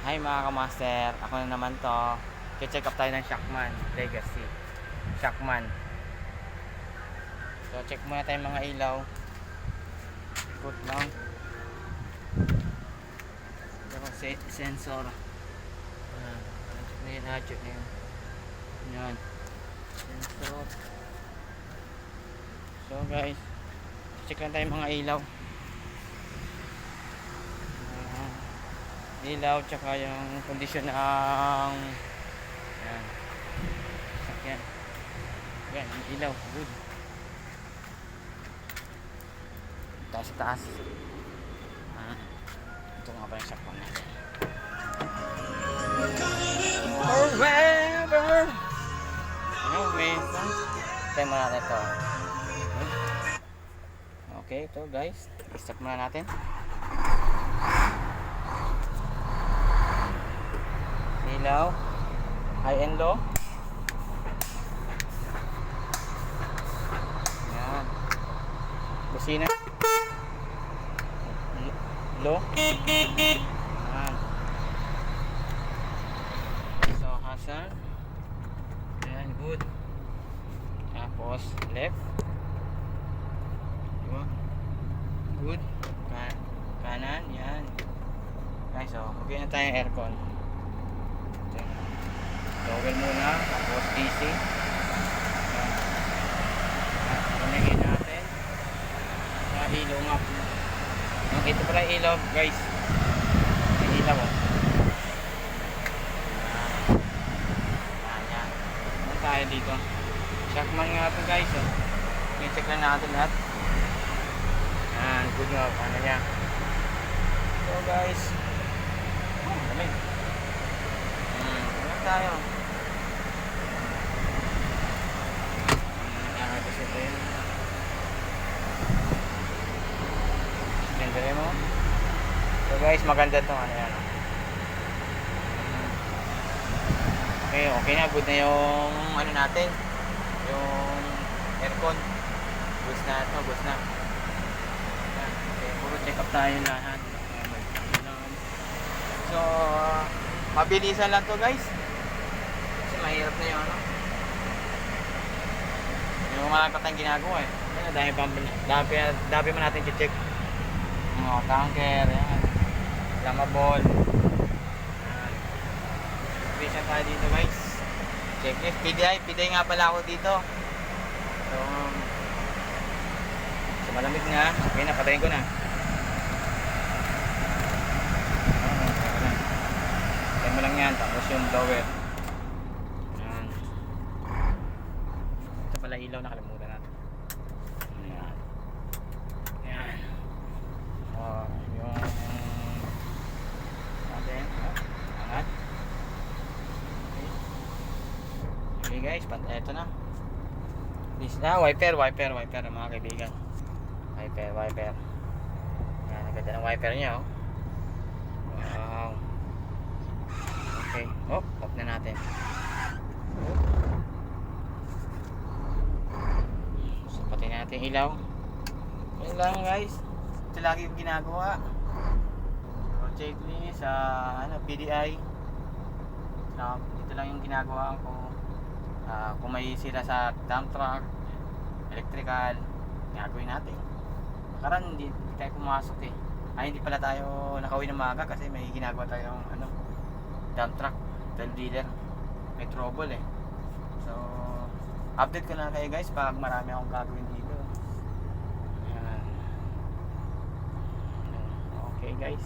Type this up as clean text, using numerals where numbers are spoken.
Hi mga kamaster, ako na naman to. Check up tayo ng Shockman Legacy. Shockman. So check muna tayo mga ilaw. Ikot lang. Ito sensor. Check na yun, check na yun. Yan. Sensor. So guys, check lang tayo mga ilaw. Ilaw tsaka yung kondisyon ng yan sakyan yan yung ilaw good taas ito nga pa yung sakpan natin forever anyway tayo muna natin ito okay ito guys i-start muna natin ilaw, high and low. Yan. Busina. Low. Yan. So, hazard. Yan, good. Tapos, left. Diba? Good. Kanan, yan. Guys, so, magiging na tayo ng aircon. Toggle muna, tapos DC. Kuningin natin sa ilaw map. Ito pala ilaw guys. May ilaw yan. Ano tayo dito? Shockman nga ito guys. I-check lang natin lahat. Yan, good nga. Paano niya? So guys, lamig. Tayo. Ganda mo. So guys, maganda to ano yan. Okay na, good na yung ano natin. Yung aircon. Boost na ito, boost na. Okay, puro check up tayo lahat. So, mabilisan lang to guys. Mahirap na yung ano yung malaki tayong ginagawa dami man natin check mga tanker yan lamabol vision tayo dito guys checklist PDI nga pala ako dito so malamig na okay na patayin ko na patayin mo lang yan tapos yung blower pala ilaw nakalimutan natin yan yung natin angat okay guys eto na this na wiper mga kaibigan wiper yan ang ganda ng wiper nya wow okay off na natin natin ilaw yun lang guys ito lagi yung ginagawa checklist PDI ito lang yung ginagawa ko kung may sira sa dump truck electrical gagawin natin karan hindi tayo pumasok hindi pala tayo nakauwi ng maaga kasi may ginagawa tayong dump truck tail dealer may trouble so update ko na kayo guys pag marami akong gagawin dito. Ayan. Okay guys.